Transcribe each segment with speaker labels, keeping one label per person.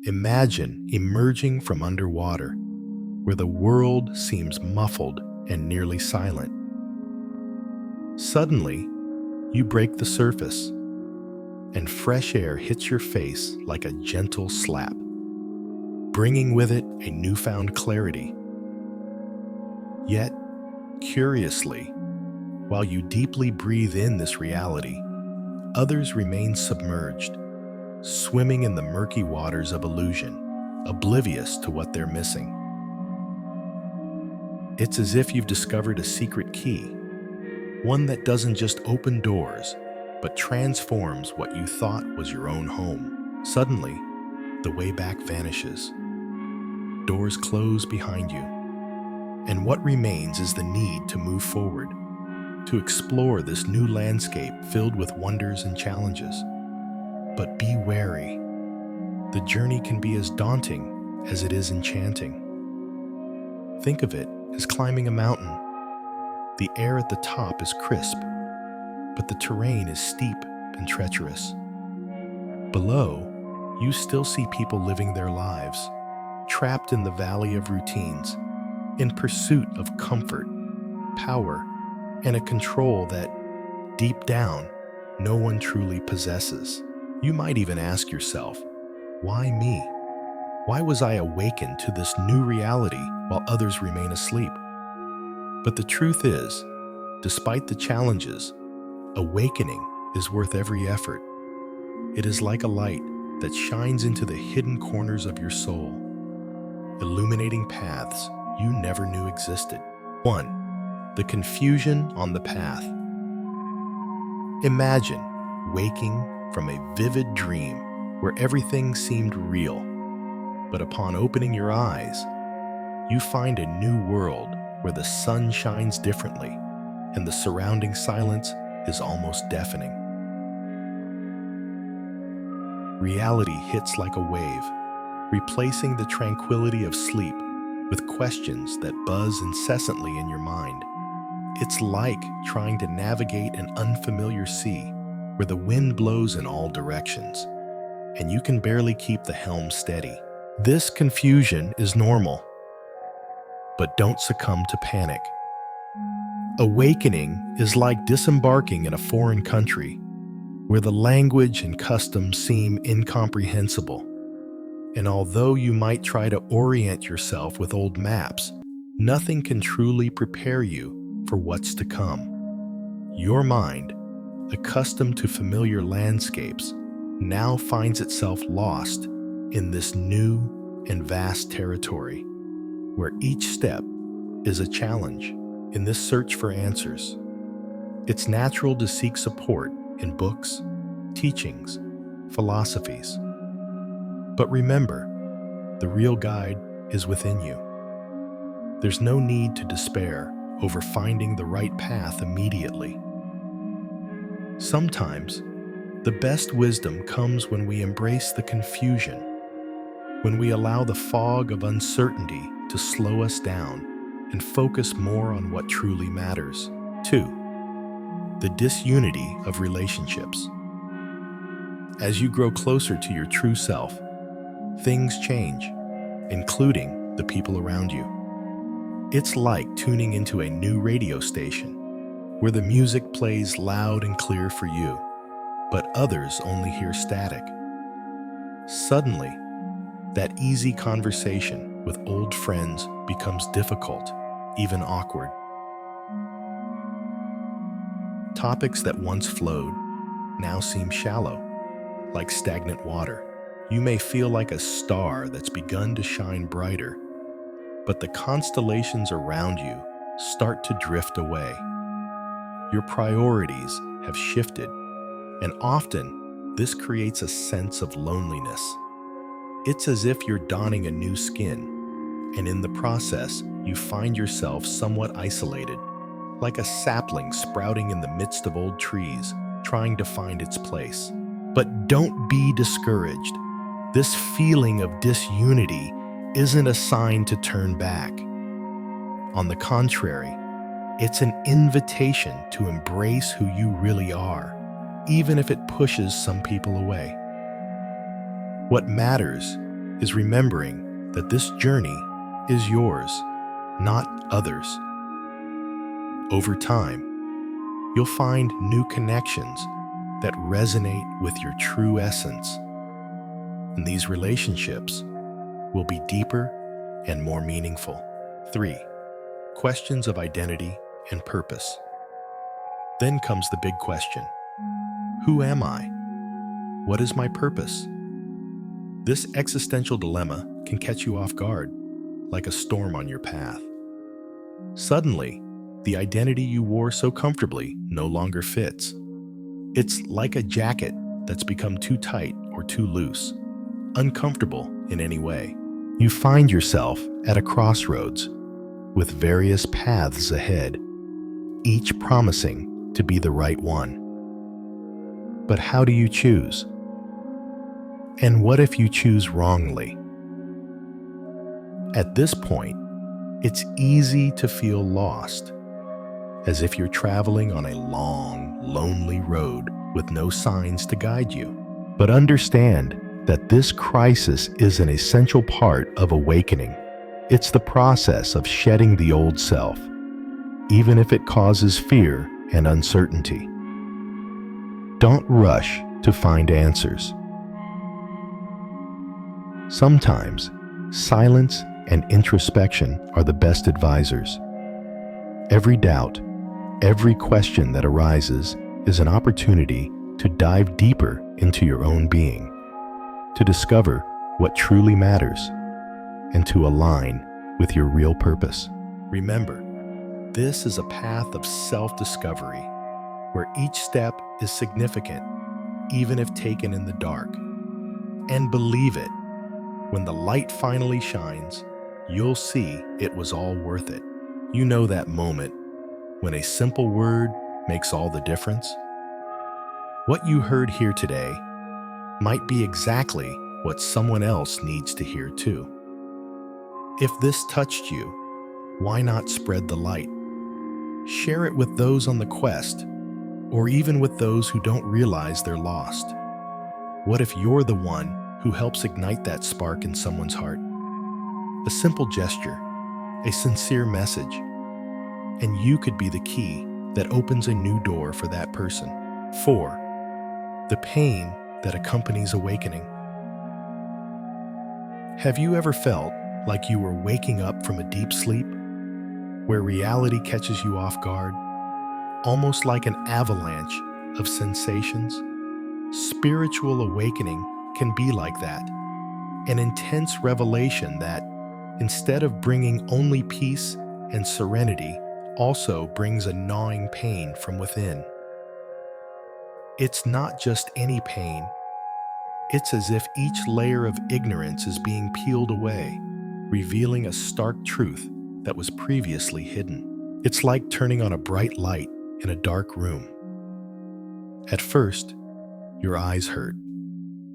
Speaker 1: Imagine emerging from underwater, where the world seems muffled and nearly silent. Suddenly, you break the surface, and fresh air hits your face like a gentle slap, bringing with it a newfound clarity. Yet, curiously, while you deeply breathe in this reality, others remain submerged, swimming in the murky waters of illusion, oblivious to what they're missing. It's as if you've discovered a secret key, one that doesn't just open doors, but transforms what you thought was your own home. Suddenly, the way back vanishes. Doors close behind you, and what remains is the need to move forward, to explore this new landscape filled with wonders and challenges. But be wary. The journey can be as daunting as it is enchanting. Think of it as climbing a mountain. The air at the top is crisp, but the terrain is steep and treacherous. Below, you still see people living their lives, trapped in the valley of routines, in pursuit of comfort, power, and a control that, deep down, no one truly possesses. You might even ask yourself, why me? Why was I awakened to this new reality while others remain asleep? But the truth is, despite the challenges, awakening is worth every effort. It is like a light that shines into the hidden corners of your soul, illuminating paths you never knew existed. 1. The confusion on the path. Imagine waking from a vivid dream where everything seemed real, but upon opening your eyes, you find a new world where the sun shines differently and the surrounding silence is almost deafening. Reality hits like a wave, replacing the tranquility of sleep with questions that buzz incessantly in your mind. It's like trying to navigate an unfamiliar sea where the wind blows in all directions, and you can barely keep the helm steady. This confusion is normal, but don't succumb to panic. Awakening is like disembarking in a foreign country where the language and customs seem incomprehensible. And although you might try to orient yourself with old maps, nothing can truly prepare you for what's to come. Your mind, accustomed to familiar landscapes, now finds itself lost in this new and vast territory, where each step is a challenge in this search for answers. It's natural to seek support in books, teachings, philosophies. But remember, the real guide is within you. There's no need to despair over finding the right path immediately. Sometimes, the best wisdom comes when we embrace the confusion, when we allow the fog of uncertainty to slow us down and focus more on what truly matters. 2. The disunity of relationships. As you grow closer to your true self, things change, including the people around you. It's like tuning into a new radio station, where the music plays loud and clear for you, but others only hear static. Suddenly, that easy conversation with old friends becomes difficult, even awkward. Topics that once flowed now seem shallow, like stagnant water. You may feel like a star that's begun to shine brighter, but the constellations around you start to drift away. Your priorities have shifted, and often this creates a sense of loneliness. It's as if you're donning a new skin, and in the process, you find yourself somewhat isolated, like a sapling sprouting in the midst of old trees, trying to find its place. But don't be discouraged. This feeling of disunity isn't a sign to turn back. On the contrary, it's an invitation to embrace who you really are, even if it pushes some people away. What matters is remembering that this journey is yours, not others. Over time, you'll find new connections that resonate with your true essence, and these relationships will be deeper and more meaningful. 3. Questions of identity and purpose. Then comes the big question: who am I? What is my purpose? This existential dilemma can catch you off guard, like a storm on your path. Suddenly, the identity you wore so comfortably no longer fits. It's like a jacket that's become too tight or too loose, uncomfortable in any way. You find yourself at a crossroads with various paths ahead, each promising to be the right one. But how do you choose? And what if you choose wrongly? At this point, it's easy to feel lost, as if you're traveling on a long, lonely road with no signs to guide you. But understand that this crisis is an essential part of awakening. It's the process of shedding the old self, even if it causes fear and uncertainty. Don't rush to find answers. Sometimes, silence and introspection are the best advisors. Every doubt, every question that arises is an opportunity to dive deeper into your own being, to discover what truly matters, and to align with your real purpose. Remember, this is a path of self-discovery where each step is significant, even if taken in the dark. And believe it, when the light finally shines, you'll see it was all worth it. You know that moment when a simple word makes all the difference? What you heard here today might be exactly what someone else needs to hear too. If this touched you, why not spread the light? Share it with those on the quest, or even with those who don't realize they're lost. What if you're the one who helps ignite that spark in someone's heart? A simple gesture, a sincere message, and you could be the key that opens a new door for that person. 4. The pain that accompanies awakening. Have you ever felt like you were waking up from a deep sleep, where reality catches you off guard, almost like an avalanche of sensations? Spiritual awakening can be like that, an intense revelation that, instead of bringing only peace and serenity, also brings a gnawing pain from within. It's not just any pain. It's as if each layer of ignorance is being peeled away, revealing a stark truth that was previously hidden. It's like turning on a bright light in a dark room. At first, your eyes hurt,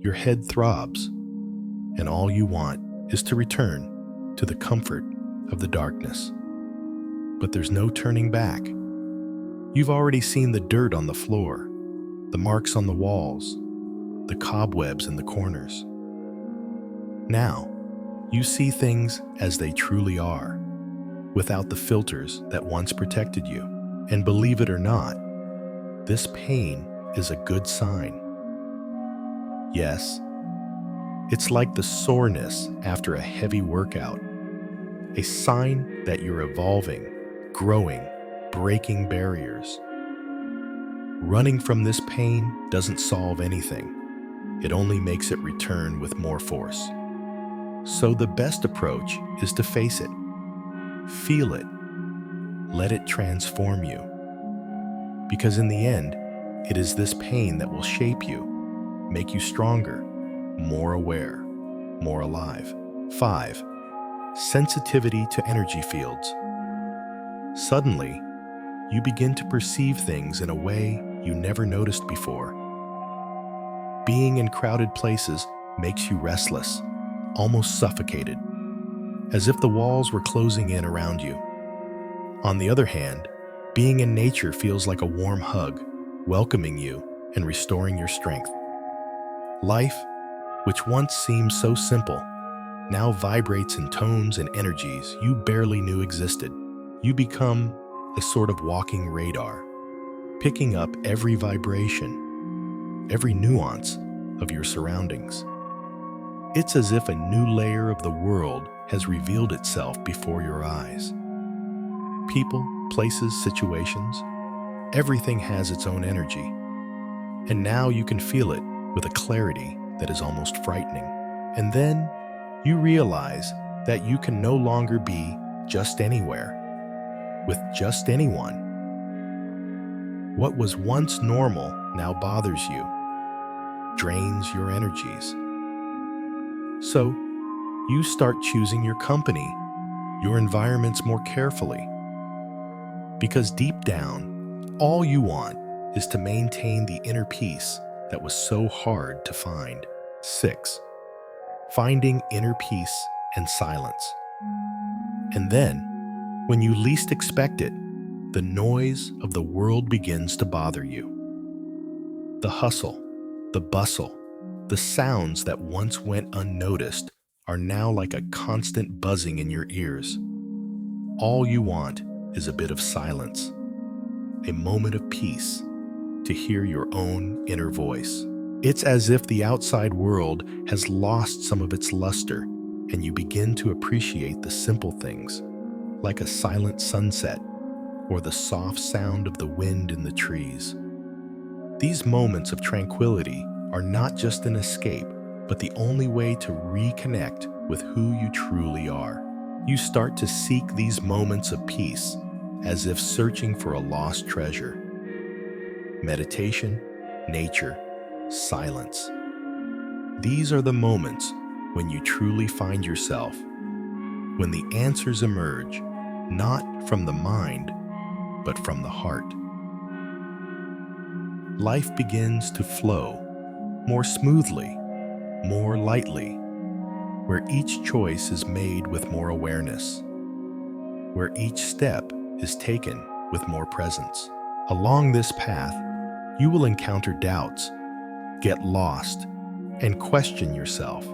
Speaker 1: your head throbs, and all you want is to return to the comfort of the darkness. But there's no turning back. You've already seen the dirt on the floor, the marks on the walls, the cobwebs in the corners. Now, you see things as they truly are, without the filters that once protected you. And believe it or not, this pain is a good sign. Yes, it's like the soreness after a heavy workout, a sign that you're evolving, growing, breaking barriers. Running from this pain doesn't solve anything. It only makes it return with more force. So the best approach is to face it. Feel it. Let it transform you. Because in the end, it is this pain that will shape you, make you stronger, more aware, more alive. 5. Sensitivity to energy fields. Suddenly, you begin to perceive things in a way you never noticed before. Being in crowded places makes you restless, almost suffocated, as if the walls were closing in around you. On the other hand, being in nature feels like a warm hug, welcoming you and restoring your strength. Life, which once seemed so simple, now vibrates in tones and energies you barely knew existed. You become a sort of walking radar, picking up every vibration, every nuance of your surroundings. It's as if a new layer of the world has revealed itself before your eyes. People, places, situations, everything has its own energy. And now you can feel it with a clarity that is almost frightening. And then you realize that you can no longer be just anywhere, with just anyone. What was once normal now bothers you, drains your energies. So, you start choosing your company, your environments more carefully. Because deep down, all you want is to maintain the inner peace that was so hard to find. 6. Finding inner peace and silence. And then, when you least expect it, the noise of the world begins to bother you. The hustle, the bustle, the sounds that once went unnoticed are now like a constant buzzing in your ears. All you want is a bit of silence, a moment of peace, to hear your own inner voice. It's as if the outside world has lost some of its luster, and you begin to appreciate the simple things, like a silent sunset or the soft sound of the wind in the trees. These moments of tranquility are not just an escape, but the only way to reconnect with who you truly are. You start to seek these moments of peace as if searching for a lost treasure. Meditation, nature, silence. These are the moments when you truly find yourself, when the answers emerge, not from the mind, but from the heart. Life begins to flow more smoothly, more lightly, where each choice is made with more awareness, where each step is taken with more presence. Along this path, you will encounter doubts, get lost, and question yourself.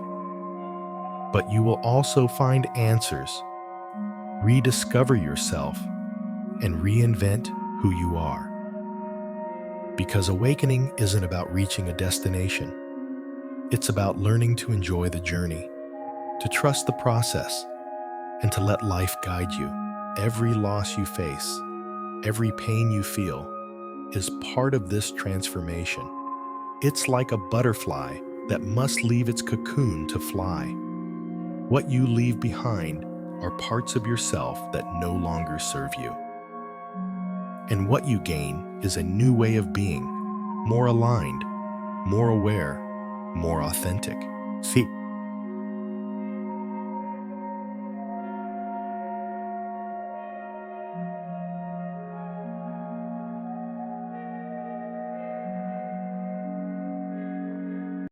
Speaker 1: But you will also find answers, rediscover yourself, and reinvent who you are. Because awakening isn't about reaching a destination. It's about learning to enjoy the journey, to trust the process, and to let life guide you. Every loss you face, every pain you feel, is part of this transformation. It's like a butterfly that must leave its cocoon to fly. What you leave behind are parts of yourself that no longer serve you. And what you gain is a new way of being, more aligned, more aware, more authentic. See,